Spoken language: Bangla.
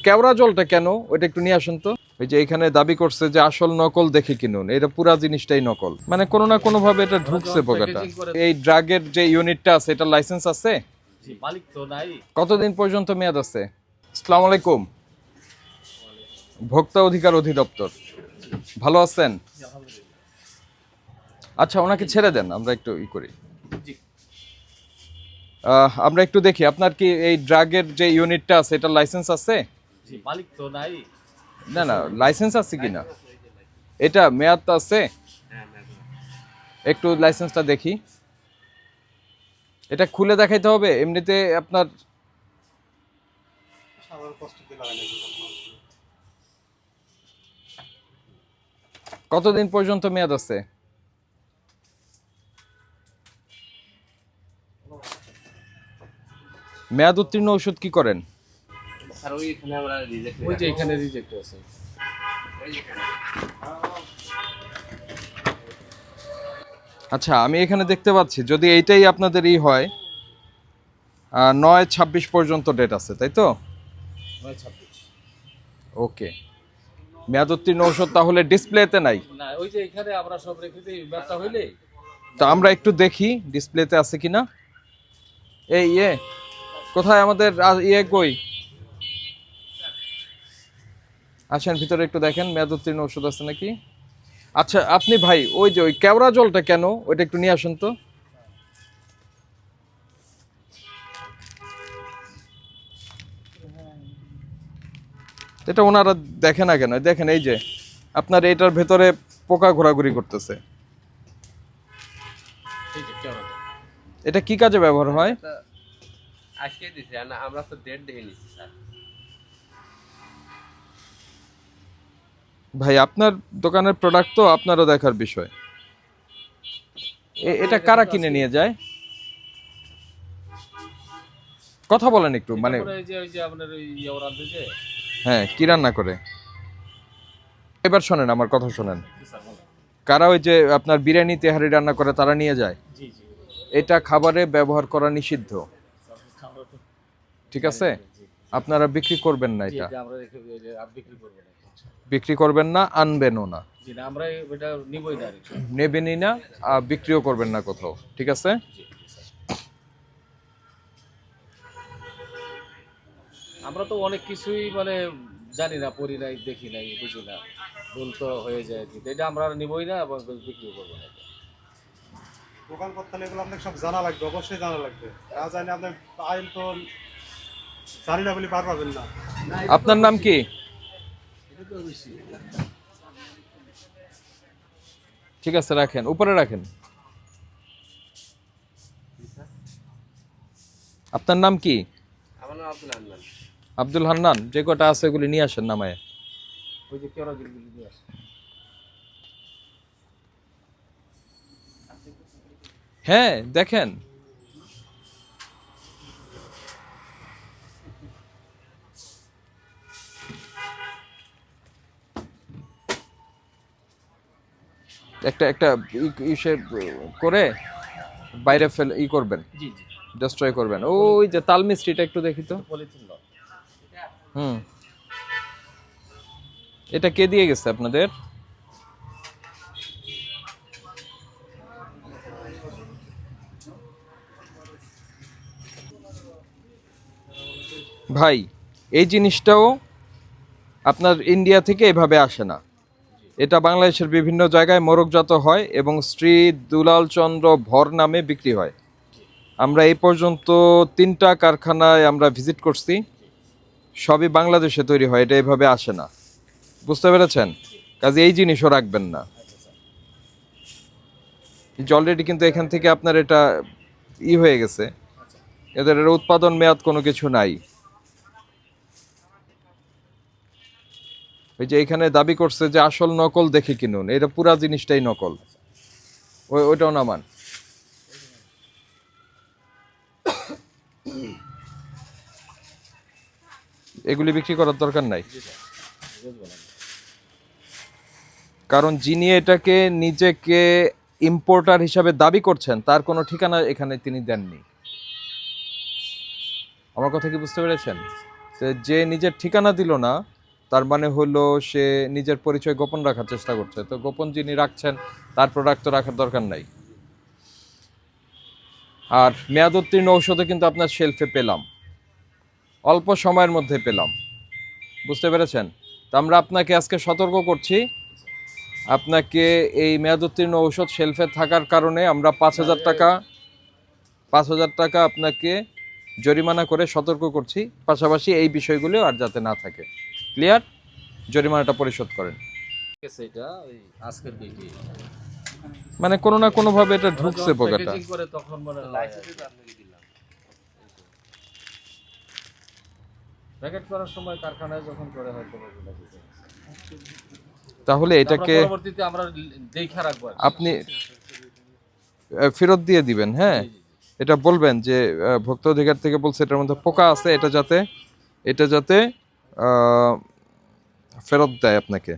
কেওড়া জলটা কেন ওইটা একটু নিয়ে আসেন তো। ওই যে এখানে দাবি করছে যে আসল নকল দেখে কিনুন, এটা পুরা জিনিসটাই নকল, মানে কোনো না কোনো ভাবে এটা ঢুকছে পোকাটা। এই ড্রাগের যে ইউনিটটা আছে এটা লাইসেন্স আছে? মালিক তো নাই। কতদিন পর্যন্ত মেয়াদ আছে? আসসালামু আলাইকুম, ভোক্তা অধিকার অধিদপ্তর, ভালো আছেন? আচ্ছা, ওনাকে ছেড়ে দেন, আমরা একটু করি। আমরা একটু দেখি আপনার কি এই ড্রাগের যে ইউনিটটা আছে এটা লাইসেন্স আছে? মালিক তো নাই। না না, লাইসেন্স আছে কিনা, এটা মেয়াদ তো আছে? একটু লাইসেন্সটা দেখি। এটা খুলে দেখাইতে হবে? এমনিতে আপনার কতদিন পর্যন্ত মেয়াদ আছে? মেয়াদ উত্তীর্ণ ওষুধ কি করেন? স্যার ওইখানে আমরা রিজেক্ট, ওই যে এখানে রিজেক্ট আছে। আচ্ছা, আমি এখানে দেখতে পাচ্ছি যদি এইটাই আপনাদের হয় 9/26 পর্যন্ত ডেট আছে, তাই তো? 9/26। ওকে, মেয়াদ উত্তীর্ণ ওষুধ তাহলে ডিসপ্লেতে নাই না, ওই যে এখানে আমরা সব রেখে দিই, ব্যাপারটা হইলে তো আমরা একটু দেখি ডিসপ্লেতে আছে কিনা। এই কোথায় আমাদের কই? আসেন ভিতরে একটু দেখেন মেয়াদ উত্তীর্ণ ওষুধ আছে নাকি। আচ্ছা আপনি ভাই ওই যে ওই কেওড়া জলটা কেন ওইটা একটু নিয়ে আসেন তো। এটা ওনারা দেখে না কেন? দেখেন এই যে আপনার এটার ভেতরে পোকা ঘোরাঘুরি করতেছে। এই যে কেওড়া এটা কি কাজে ব্যবহার হয়? আজকে দিছি, আমরা তো ডেট দেখে নিছি স্যার। ভাই আপনার দোকানের প্রোডাক্ট তো আপনারও দেখার বিষয়। এটা কারা কিনে নিয়ে যায়? কথা বলেন একটু, মানে ওই যে আপনার ওই ওরা যে হ্যাঁ, কি রান্না করে? এবার শোনেন, আমার কথা শোনেন। কারা ওই যে আপনার বিরিয়ানি তেহারি রান্না করে তারা নিয়ে যায়? জি জি, এটা খাবারে ব্যবহার করা নিষিদ্ধ, ঠিক আছে? আপনারা বিক্রি করবেন না, এটা আমরা রেখে বিক্রি করব না। বিক্রি করবেন না, আনবেনও না, জি না, আমরা এটা নিবই না, নেবেনই না, বিক্রিও করবেন না কোথাও, ঠিক আছে? আমরা তো অনেক কিছুই মানে জানি না, পড়ি নাই, দেখি নাই, বুঝি না, ভুল তো হয়ে যায়, কিন্তু এটা আমরা নিবই না এবং বিক্রি করবো না। দোকান করতে হলে এগুলো আপনাকে সব জানা লাগবে, অবশ্যই জানা লাগবে। না জানি আপনি আইন তো জানি না বলে পার পাবেন না। আপনার নাম কি? ঠিক আছে, রাখেন, উপরে রাখেন। আপনার নাম কি? আমার নাম আব্দুল হান্নান। আব্দুল হান্নান, যে কটা আছে এগুলি নিয়ে আসেন নামায়। ওই যে কেওড়া গিলগুলি নিয়ে আসে। হ্যাঁ দেখেন, একটা একটা ইসে করে বাইরে ফেলে করবেন, জি জি, ডিস্ট্রয় করবেন। ওই যে তাল মিস্ত্রিটা একটু দেখি তো। Polythene lock. হুম, এটা কে দিয়ে গেছে আপনাদের? ভাই এই জিনিসটাও আপনার ইন্ডিয়া থেকে এভাবে আসে না, এটা বাংলাদেশের বিভিন্ন জায়গায় মোড়কজাত হয় এবং শ্রী দুলাল চন্দ্র ভর নামে বিক্রি হয়। আমরা এই পর্যন্ত 3টা কারখানায় আমরা ভিজিট করছি, সবই বাংলাদেশে তৈরি হয়, এটা এভাবে আসে না, বুঝতে পেরেছেন? কাজে এই জিনিসও রাখবেন না। অলরেডি কিন্তু এখান থেকে আপনার এটা হয়ে গেছে, এদের উৎপাদন মেয়াদ কোনো কিছু নাই। ওই যে এখানে দাবি করছে যে আসল নকল দেখে কিনুন, এটা পুরা জিনিসটাই নকল। ওইটাও নামান। এগুলি বিক্রি করার দরকার নাই, কারণ যিনি এটাকে নিজেকে ইম্পোর্টার হিসাবে দাবি করছেন তার কোনো ঠিকানা এখানে তিনি দেননি। আমার কথা কি বুঝতে পেরেছেন? তো যে নিজের ঠিকানা দিল না, তার মানে হলো সে নিজের পরিচয় গোপন রাখার চেষ্টা করছে। তো গোপন যিনি রাখছেন তার প্রোডাক্ট তো রাখার দরকার নাই। আর মেয়াদ উত্তীর্ণ ঔষধও কিন্তু আপনার শেলফে পেলাম, অল্প সময়ের মধ্যে পেলাম, বুঝতে পেরেছেন? তো আমরা আপনাকে আজকে সতর্ক করছি, আপনাকে এই মেয়াদ উত্তীর্ণ ঔষধ শেলফে থাকার কারণে আমরা 5,000 টাকা আপনাকে জরিমানা করে সতর্ক করছি। পাশাপাশি এই বিষয়গুলো আর যাতে না থাকে। ক্লিয়ার? জরিমানাটা পরিশোধ করেন। গেছে এটা ওই আজকের বিক্রি মানে কোনো না কোনোভাবে এটা ঢুকছে পোকাটা। প্যাকেজিং করে তখন মানে প্যাকেট করার সময় কারখানায় যখন করে হয়তো ওগুলো দিতে গেছে। তাহলে আমরা এটাকে পরবর্তীতে আমরা দেখা রাখবো আর কি। আপনি ফেরত দিয়ে দিবেন। হ্যাঁ, জি, জি, জি। এটা বলবেন যে ভোক্তা অধিকার থেকে বলছে এটার মধ্যে পোকা আছে, এটা যাতে ফেরত দেয় আপনাকে।